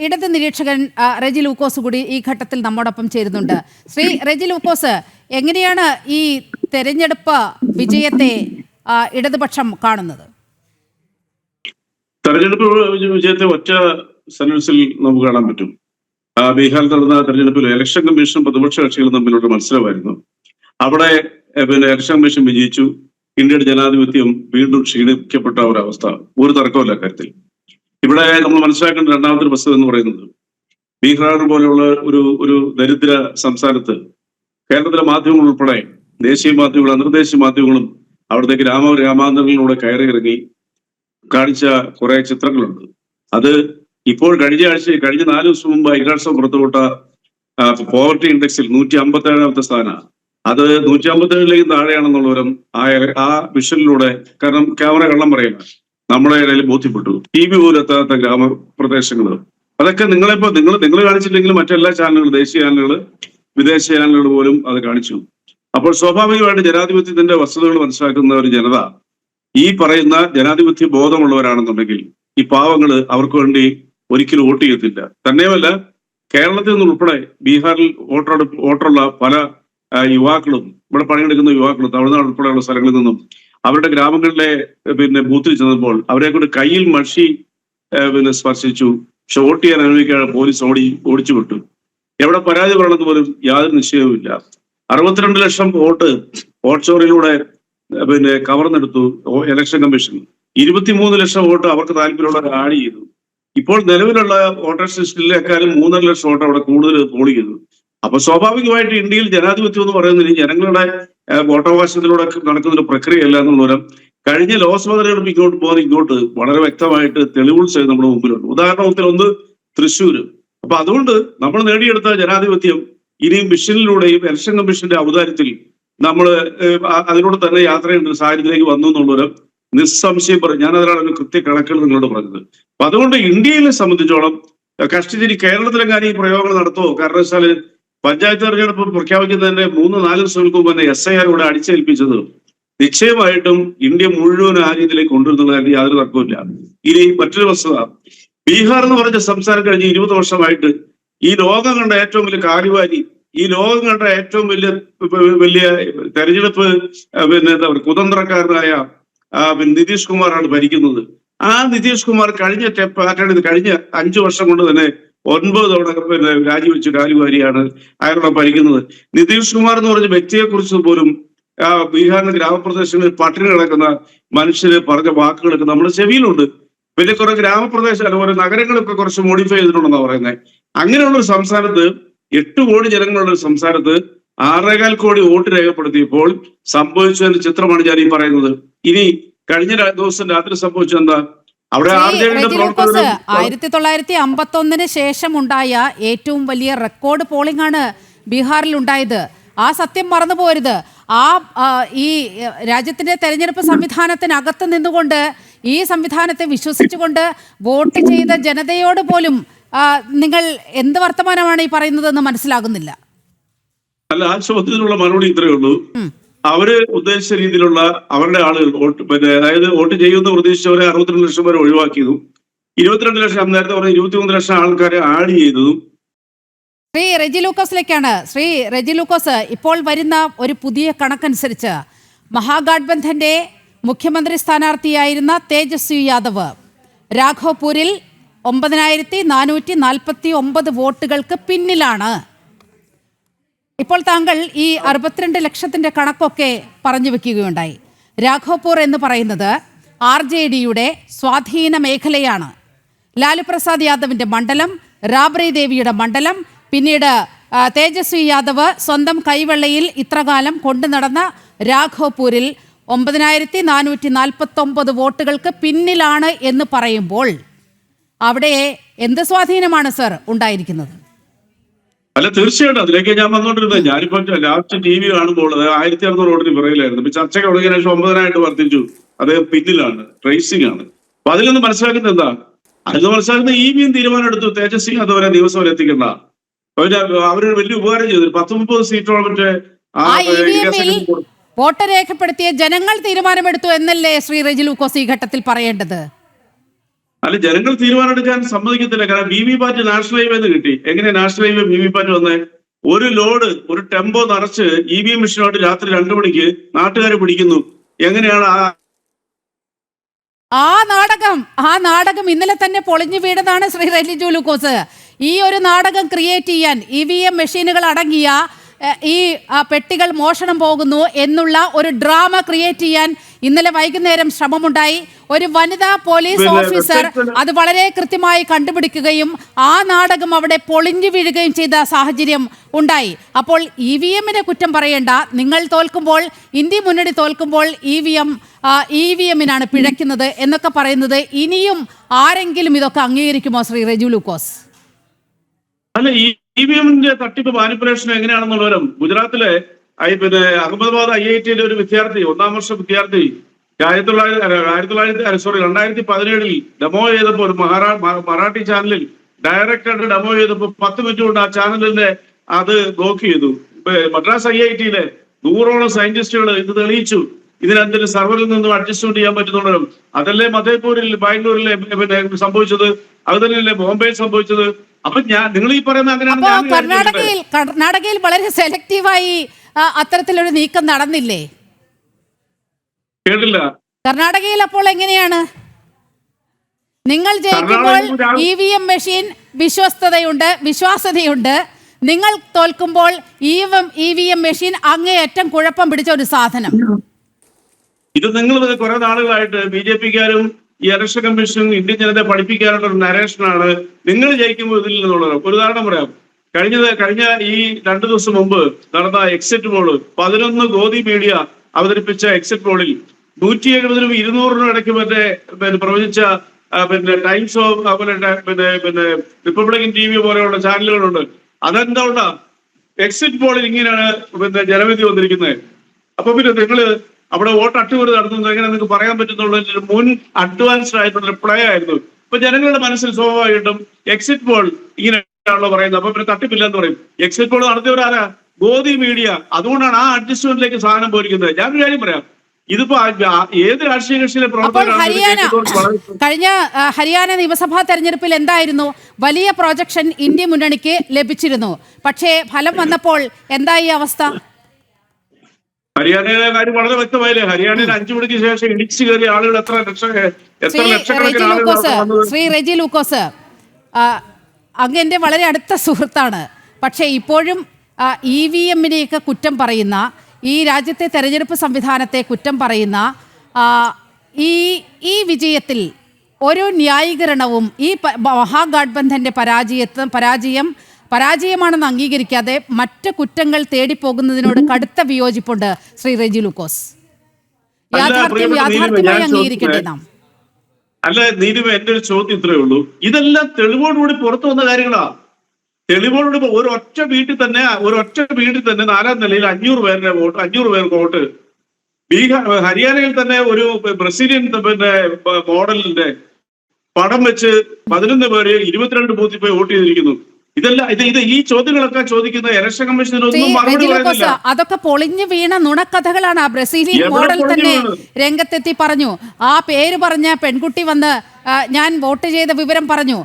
ഇടത് നിരീക്ഷകൻ റെജി ലൂക്കോസ് കൂടി ഈ ഘട്ടത്തിൽ നമ്മോടൊപ്പം ചേരുന്നുണ്ട്. ശ്രീ റെജി ലൂക്കോസ്, എങ്ങനെയാണ് ഈ തെരഞ്ഞെടുപ്പ് വിജയത്തെ ഇടതുപക്ഷം കാണുന്നത്? തെരഞ്ഞെടുപ്പ് വിജയത്തെ ഒറ്റ സെന്റൻസിൽ നമുക്ക് കാണാൻ പറ്റും. ബീഹാറിൽ നടന്ന തെരഞ്ഞെടുപ്പിൽ ഇലക്ഷൻ കമ്മീഷനും പ്രതിപക്ഷ കക്ഷികളും തമ്മിലുള്ള മത്സരമായിരുന്നു. അവിടെ ഇലക്ഷൻ കമ്മീഷൻ വിജയിച്ചു. ഇന്ത്യയുടെ ജനാധിപത്യം വീണ്ടും ക്ഷീണിക്കപ്പെട്ട ഒരവസ്ഥ, ഒരു തർക്കമില്ല കാര്യത്തിൽ. ഇവിടെ നമ്മൾ മനസ്സിലാക്കേണ്ട രണ്ടാമത്തെ വസ്തുത എന്ന് പറയുന്നത്, ബീഹാർ പോലെയുള്ള ഒരു ദരിദ്ര സംസ്ഥാനത്ത് കേരളത്തിലെ മാധ്യമങ്ങൾ ഉൾപ്പെടെ ദേശീയ മാധ്യമങ്ങളും അന്തർദേശീയ മാധ്യമങ്ങളും അവിടുത്തെ ഗ്രാമാന്തരങ്ങളിലൂടെ കയറി ഇറങ്ങി കാണിച്ച കുറെ ചിത്രങ്ങളുണ്ട്. അത് ഇപ്പോൾ കഴിഞ്ഞ 4 ദിവസം മുമ്പ് ഐക്യരാഷ്ട്രം പുറത്തുവിട്ട പോവർട്ടി ഇൻഡെക്സിൽ 157ാമത്തെ സ്ഥാനമാണ്. അത് 157ലേക്ക് താഴെയാണെന്നുള്ളവരും ആ വിഷനിലൂടെ, കാരണം ക്യാമറ കള്ളം പറയുക നമ്മുടെ ഇടയിൽ ബോധ്യപ്പെട്ടു. TV പോലും എത്താത്ത ഗ്രാമപ്രദേശങ്ങൾ, അതൊക്കെ നിങ്ങൾ കാണിച്ചില്ലെങ്കിലും മറ്റെല്ലാ ചാനലുകൾ, ദേശീയ ചാനലുകൾ, വിദേശ ചാനലുകൾ പോലും അത് കാണിച്ചു. അപ്പോൾ സ്വാഭാവികമായിട്ട് ജനാധിപത്യത്തിന്റെ വസ്തുതകൾ മനസ്സിലാക്കുന്ന ഒരു ജനത ഈ പറയുന്ന ജനാധിപത്യ ബോധമുള്ളവരാണെന്നുണ്ടെങ്കിൽ ഈ പാവങ്ങള് അവർക്ക് വേണ്ടി ഒരിക്കലും വോട്ട് ചെയ്യത്തില്ല. തന്നെയുമല്ല, കേരളത്തിൽ നിന്നുൾപ്പെടെ ബീഹാറിൽ വോട്ടുള്ള പല യുവാക്കളും, ഇവിടെ പണിയെടുക്കുന്ന യുവാക്കളും തമിഴ്നാട് ഉൾപ്പെടെയുള്ള സ്ഥലങ്ങളിൽ നിന്നും അവരുടെ ഗ്രാമങ്ങളിലെ ബൂത്തിൽ ചെന്നപ്പോൾ അവരെ കൊണ്ട് കയ്യിൽ മഷി സ്പർശിച്ചു. പക്ഷെ വോട്ട് ചെയ്യാൻ അനുവദിക്കാതെ പോലീസ് ഓടിച്ചു വിട്ടു. എവിടെ പരാതി പറയണമെന്ന് പോലും യാതൊരു നിശ്ചയവുമില്ല. 62 ലക്ഷം വോട്ട് ചോറിലൂടെ കവർന്നെടുത്തു ഇലക്ഷൻ കമ്മീഷൻ. 23 ലക്ഷം വോട്ട് അവർക്ക് താല്പര്യമുള്ളവർ ആഡ് ചെയ്തു. ഇപ്പോൾ നിലവിലുള്ള വോട്ടേഴ്സ് ലിസ്റ്റിലേക്കാളും 3.5 ലക്ഷം വോട്ട് അവിടെ കൂടുതൽ പോൾ ചെയ്തു. അപ്പൊ സ്വാഭാവികമായിട്ട് ഇന്ത്യയിൽ ജനാധിപത്യം എന്ന് പറയുന്നത് ജനങ്ങളുടെ വോട്ടവകാശത്തിലൂടെ നടക്കുന്ന ഒരു പ്രക്രിയയല്ല എന്നുള്ളവരും കഴിഞ്ഞ ലോക്സഭാ തെരഞ്ഞെടുപ്പ് ഇങ്ങോട്ട് വളരെ വ്യക്തമായിട്ട് തെളിവുകൾ ചെയ്ത് നമ്മുടെ മുമ്പിലുണ്ട്. ഉദാഹരണത്തിൽ ഒന്ന് തൃശ്ശൂര്. അപ്പൊ അതുകൊണ്ട് നമ്മൾ നേടിയെടുത്ത ജനാധിപത്യം ഇനിയും മിഷനിലൂടെയും ഇലക്ഷൻ കമ്മീഷന്റെ ഔദാര്യത്തിൽ നമ്മൾ അതിലൂടെ തന്നെ യാത്ര ചെയ്യുന്ന ഒരു സാഹചര്യത്തിലേക്ക് വന്നു എന്നുള്ളവരും നിസ്സംശയം പറയും. ഞാൻ അതിലാണ് കൃത്യ കണക്കുകൾ നിങ്ങളോട് പറഞ്ഞത്. അപ്പൊ അതുകൊണ്ട് ഇന്ത്യയെ സംബന്ധിച്ചോളം കഷ്ടിച്ചിരി കേരളത്തിലെങ്ങാനും ഈ പ്രയോഗങ്ങൾ നടത്തുമോ? കാരണം വെച്ചാല് പഞ്ചായത്ത് തെരഞ്ഞെടുപ്പ് പ്രഖ്യാപിക്കുന്നതിന്റെ 3-4 ദിവസങ്ങൾക്ക് മുമ്പ് തന്നെ SIR ഇവിടെ അടിച്ചേൽപ്പിച്ചത് നിശ്ചയമായിട്ടും ഇന്ത്യ മുഴുവൻ ആ രീതിയിലേക്ക് കൊണ്ടുവരുന്നതിൽ യാതൊരു തർക്കമില്ല. ഇനി മറ്റൊരു വസ്തുത, ബീഹാർ എന്ന് പറഞ്ഞ സംസ്ഥാനം കഴിഞ്ഞ 20 വർഷമായിട്ട് ഈ ലോകം കണ്ട ഏറ്റവും വലിയ കാര്യവാരി, ഈ ലോകം കണ്ട ഏറ്റവും വലിയ തെരഞ്ഞെടുപ്പ് എന്താ പറയുക കുതന്ത്രക്കാരനായ നിതീഷ് കുമാറാണ് ഭരിക്കുന്നത്. ആ നിതീഷ് കുമാർ കഴിഞ്ഞ 5 വർഷം കൊണ്ട് തന്നെ 9 തവണ രാജിവെച്ച കാര്യവാരിയാണ് അയാളോട് ഭരിക്കുന്നത്. നിതീഷ് കുമാർ എന്ന് പറഞ്ഞ വ്യക്തിയെ കുറിച്ച് പോലും ബീഹാറിന്റെ ഗ്രാമപ്രദേശങ്ങളിൽ പട്ടിണി കിടക്കുന്ന മനുഷ്യര് പറഞ്ഞ വാക്കുകളൊക്കെ നമ്മുടെ ചെവിയിലുണ്ട്. പിന്നെ കുറെ ഗ്രാമപ്രദേശം അതുപോലെ നഗരങ്ങളൊക്കെ കുറച്ച് മോഡിഫൈ ചെയ്തിട്ടുണ്ടെന്നാണ് പറയുന്നത്. അങ്ങനെയുള്ള ഒരു സംസ്ഥാനത്ത് 8 കോടി ജനങ്ങളുള്ള ഒരു സംസ്ഥാനത്ത് 6.25 കോടി വോട്ട് രേഖപ്പെടുത്തിയപ്പോൾ സംഭവിച്ചതിന്റെ ചിത്രമാണ് ഞാൻ ഈ പറയുന്നത്. ഇനി കഴിഞ്ഞ ദിവസം രാത്രി സംഭവിച്ചെന്താ, അവിടെ 1951 ശേഷം ഉണ്ടായ ഏറ്റവും വലിയ റെക്കോർഡ് പോളിംഗ് ആണ് ബീഹാറിൽ ഉണ്ടായത്. ആ സത്യം മറന്നു പോരുത്. ഈ രാജ്യത്തിന്റെ തെരഞ്ഞെടുപ്പ് സംവിധാനത്തിനകത്ത് നിന്നുകൊണ്ട് ഈ സംവിധാനത്തെ വിശ്വസിച്ചുകൊണ്ട് വോട്ട് ചെയ്ത ജനതയോട് പോലും നിങ്ങൾ എന്ത് വർത്തമാനമാണ് ഈ പറയുന്നതെന്ന് മനസ്സിലാകുന്നില്ല. അല്ല, ആ ചോദ്യത്തിനുള്ള മറുപടി ഇത്രയേ ഉള്ളൂ. അവര് ഉദ്ദേശിച്ച രീതിയിലുള്ള അവരുടെ ആളുകൾ അതായത് വോട്ട് ചെയ്യുമെന്ന് പ്രതീക്ഷിച്ചവരെ 62 ലക്ഷം വരെ ഒഴിവാക്കിയതും 22 ലക്ഷം നേരത്തെ പറഞ്ഞ 23 ലക്ഷം ആൾക്കാരെ ആഡ് ചെയ്തതും. ശ്രീ റെജി ലൂക്കോസിലേക്കാണ്. ശ്രീ റെജി ലൂക്കോസ്, ഇപ്പോൾ വരുന്ന ഒരു പുതിയ കണക്കനുസരിച്ച് മഹാഗാഠ്ബന്ധന്റെ മുഖ്യമന്ത്രി സ്ഥാനാർത്ഥിയായിരുന്ന തേജസ്വി യാദവ് രാഘോപൂരിൽ 9449 വോട്ടുകൾക്ക് പിന്നിലാണ്. ഇപ്പോൾ താങ്കൾ ഈ 62 ലക്ഷത്തിന്റെ കണക്കൊക്കെ പറഞ്ഞു വെക്കുകയുണ്ടായി. രാഘോപൂർ എന്ന് പറയുന്നത് RJDയുടെ സ്വാധീന മേഖലയാണ്. ലാലു പ്രസാദ് യാദവിന്റെ മണ്ഡലം, റാബ്രി ദേവിയുടെ മണ്ഡലം, പിന്നീട് തേജസ്വി യാദവ് സ്വന്തം കൈവെള്ളയിൽ ഇത്രകാലം കൊണ്ടു നടന്ന രാഘോപൂരിൽ 9449 വോട്ടുകൾക്ക് പിന്നിലാണ് എന്ന് പറയുമ്പോൾ അവിടെ എന്ത് സ്വാധീനമാണ് സർ ഉണ്ടായിരിക്കുന്നത്? അല്ല, തീർച്ചയായിട്ടും അതിലേക്ക് ഞാൻ വന്നുകൊണ്ടിരുന്നത്. ഞാനിപ്പോ ലാസ്റ്റ് TV കാണുമ്പോൾ 1600 വോട്ടിന് പിറകിലായിരുന്നു. ഇപ്പൊ ചർച്ചയ്ക്ക് തുടങ്ങിയ ശേഷം 9000 വർദ്ധിച്ചു. അത് പിന്നിലാണ്, ട്രേസിംഗ് ആണ്. അപ്പൊ അതിൽ നിന്ന് മനസ്സിലാക്കുന്നത് എന്താ? അതിൽ മനസ്സിലാക്കുന്ന EVM തീരുമാനം എടുത്തു തേജസ്വി അതുവരെ നിയമസഭയിൽ എത്തിക്കണ്ട. അവര് വലിയ ഉപകാരം ചെയ്തു. 10-30 സീറ്റോളം മറ്റേ വോട്ട് രേഖപ്പെടുത്തിയ ജനങ്ങൾ തീരുമാനമെടുത്തു എന്നല്ലേ ശ്രീ റെജി ലൂക്കോസ് ഈ ഘട്ടത്തിൽ പറയേണ്ടത്? അല്ല, ജനങ്ങൾ തീരുമാനമെടുക്കാൻ സമ്മതിക്കത്തില്ല. കാരണം V V PAT national highway കിട്ടി. എങ്ങനെ national highway V V PAT വന്നേ? ഒരു ലോഡ്, ഒരു ടെമ്പോ നിറച്ച് EVM മെഷീനോട്ട് രാത്രി 2 മണിക്ക് നാട്ടുകാർ പിടിക്കുന്നു. എങ്ങനെയാണ് ആ നാടകം ഇന്നലെ തന്നെ പൊളിഞ്ഞു വീണതാണ് ശ്രീ റെജിജു ലൂക്കോസ്. ഈ ഒരു നാടകം ക്രിയേറ്റ് ചെയ്യാൻ EVM മെഷീനുകൾ അടങ്ങിയ ഈ പെട്ടികൾ മോഷണം പോകുന്നു എന്നുള്ള ഒരു ഡ്രാമ ക്രിയേറ്റ് ചെയ്യാൻ ഇന്നലെ വൈകുന്നേരം ശ്രമമുണ്ടായി. ഒരു വനിതാ പോലീസ് ഓഫീസർ അത് വളരെ കൃത്യമായി കണ്ടുപിടിക്കുകയും ആ നാടകം അവിടെ പൊളിഞ്ഞു വീഴുകയും ചെയ്ത സാഹചര്യം ഉണ്ടായി. അപ്പോൾ EVMനെ കുറ്റം പറയേണ്ട, നിങ്ങൾ തോൽക്കുമ്പോൾ, ഇന്ത്യ മുന്നണി തോൽക്കുമ്പോൾ EVMനാണ് പിഴയ്ക്കുന്നത് എന്നൊക്കെ പറയുന്നത് ഇനിയും ആരെങ്കിലും ഇതൊക്കെ അംഗീകരിക്കുമോ ശ്രീ റെജു ലൂക്കോസ്? അല്ല, EVMന്റെ തട്ടിപ്പ് മാനിപ്പുലേഷൻ എങ്ങനെയാണെന്നുള്ളവരും ഗുജറാത്തിലെ അഹമ്മദാബാദ് IIT ഒരു വിദ്യാർത്ഥി, 1ാം വർഷ വിദ്യാർത്ഥി 2017 ഡെമോ ചെയ്തപ്പോൾ ഒരു മറാഠി ചാനലിൽ ഡയറക്റ്റായിട്ട് ഡെമോ ചെയ്തപ്പോൾ 10 മിനിറ്റ് കൊണ്ട് ആ ചാനലിന്റെ അത് ബ്ലോക്ക് ചെയ്തു. മദ്രാസ് IITയിലെ 100ഓളം സയന്റിസ്റ്റുകൾ ഇത് തെളിയിച്ചു. ഇതിനെന്തൊരു സർവറിൽ നിന്നും അഡ്ജസ്റ്റ്മെന്റ് ചെയ്യാൻ പറ്റുന്നുള്ളവരും. അതല്ലേ മധേപൂരിൽ, ബാംഗ്ലൂരിലെ സംഭവിച്ചത്, അത് തന്നെയല്ലേ ബോംബെയിൽ സംഭവിച്ചത്. അപ്പൊ നിങ്ങൾ ഈ പറയുന്ന അങ്ങനെയാണ്. കർണാടകയിൽ വളരെ സെലക്റ്റീവായി അത്തരത്തിലൊരു നീക്കം നടന്നില്ലേ? കേട്ടില്ല. കർണാടകയിൽ അപ്പോൾ എങ്ങനെയാണ്? നിങ്ങൾ ജയിക്കുമ്പോൾ EVM മെഷീൻ വിശ്വാസ്യതയുണ്ട്. നിങ്ങൾ തോൽക്കുമ്പോൾ EVM മെഷീൻ അങ്ങേയറ്റം കുഴപ്പം പിടിച്ച ഒരു സാധനം. ഇത് നിങ്ങൾ കുറെ നാളുകളായിട്ട് BJPക്കാരും ഈ ഇലക്ഷൻ കമ്മീഷനും ഇന്ത്യൻ ജനതയെ പഠിപ്പിക്കാനുള്ള ഒരു നരേഷനാണ്. നിങ്ങൾ ജയിക്കുമ്പോൾ ഇതിൽ നിന്നുള്ളത്. ഒരു ഉദാഹരണം പറയാം. കഴിഞ്ഞ ഈ 2 ദിവസം മുമ്പ് നടന്ന എക്സിറ്റ് പോള് 11 ഗോദി മീഡിയ അവതരിപ്പിച്ച എക്സിറ്റ് പോളിൽ 170-നും 200-നും ഇടയ്ക്ക് പ്രവചിച്ച ടൈംസ് ഓഫ് അതുപോലെ റിപ്പബ്ലിക്കൻ TV പോലെയുള്ള ചാനലുകളുണ്ട്. അതെന്തുകൊണ്ടാ എക്സിറ്റ് പോളിൽ ഇങ്ങനെയാണ് ജനവിധി വന്നിരിക്കുന്നത്? അപ്പൊ നിങ്ങള് അവിടെ വോട്ട് അട്ടിമറി നടത്തുന്നത് എങ്ങനെ നിങ്ങൾക്ക് പറയാൻ പറ്റുന്നുള്ള മുൻ അഡ്വാൻസ്ഡ് ആയിട്ടുള്ള പ്ലേ ആയിരുന്നു. ഇപ്പൊ ജനങ്ങളുടെ മനസ്സിൽ സ്വാഭാവികമായിട്ടും എക്സിറ്റ് പോൾ ഇങ്ങനെയാണല്ലോ പറയുന്നത്. അപ്പൊ തട്ടിപ്പില്ല എന്ന് പറയും. എക്സിറ്റ് പോൾ നടത്തിയവരാരാ? ഗോദി മീഡിയ. അതുകൊണ്ടാണ് ആ അഡ്ജസ്റ്റ്മെന്റിലേക്ക് സാധനം പോയിരിക്കുന്നത്. ഞാനൊരു കാര്യം പറയാം. ഇതിപ്പോ ഏത് രാഷ്ട്രീയ കക്ഷിയിലെ കഴിഞ്ഞ ഹരിയാന നിയമസഭാ തെരഞ്ഞെടുപ്പിൽ എന്തായിരുന്നു? വലിയ പ്രൊജക്ഷൻ ഇന്ത്യ മുന്നണിക്ക് ലഭിച്ചിരുന്നു. പക്ഷേ ഫലം വന്നപ്പോൾ എന്തായി അവസ്ഥ? ഹരിയാനയിലെ കാര്യം വളരെ വ്യക്തമായില്ലേ? ഹരിയാനയിൽ 5 മണിക്ക് ശേഷം ഇടിച്ചു കയറിയ ആളുകൾ എത്ര ലക്ഷക്കണക്കിന് ആളുകൾ. ശ്രീ റെജി ലൂക്കോസ്, അങ്ങ് എൻ്റെ വളരെ അടുത്ത സുഹൃത്താണ്. പക്ഷേ ഇപ്പോഴും EVMനെയൊക്കെ കുറ്റം പറയുന്ന, ഈ രാജ്യത്തെ തെരഞ്ഞെടുപ്പ് സംവിധാനത്തെ കുറ്റം പറയുന്ന ഈ വിജയത്തിൽ ഒരു ന്യായീകരണവും ഈ മഹാഗഠബന്ധന്റെ പരാജയമാണെന്ന് അംഗീകരിക്കാതെ മറ്റ് കുറ്റങ്ങൾ തേടിപ്പോകുന്നതിനോട് കടുത്ത വിയോജിപ്പുണ്ട് ശ്രീ റെജി ലൂക്കോസ്. യാഥാർത്ഥ്യമായി അംഗീകരിക്കട്ടെ നാം. അല്ല നീലിമ, എന്റെ ഒരു ചോദ്യം ഇത്രയേ ഉള്ളൂ. ഇതെല്ലാം തെളിവോടുകൂടി പുറത്തു വന്ന കാര്യങ്ങളാ. തെളിവോടുകൂടി ഒരൊറ്റ വീട്ടിൽ തന്നെ 4ാം നിലയിൽ 500 പേർക്ക് വോട്ട്. ഹരിയാനയിൽ തന്നെ ഒരു ബ്രസീലിയൻ മോഡലിന്റെ പടം വെച്ച് 11 പേര് 22 ബൂത്തിൽ പോയി വോട്ട് ചെയ്തിരിക്കുന്നു. ഈ ചോദ്യങ്ങളൊക്കെ ചോദിക്കുന്ന ഇലക്ഷൻ കമ്മീഷനൊന്നും മറുപടി പറയുന്നില്ല. അതൊക്കെ പൊളിഞ്ഞു വീണ നുണക്കഥകളാണ്. ആ ബ്രസീലിയൻ മോഡൽ തന്നെ രംഗത്തെത്തി പറഞ്ഞു. ആ പേര് പറഞ്ഞ പെൺകുട്ടി വന്ന് ഞാൻ വോട്ട് ചെയ്ത വിവരം പറഞ്ഞു.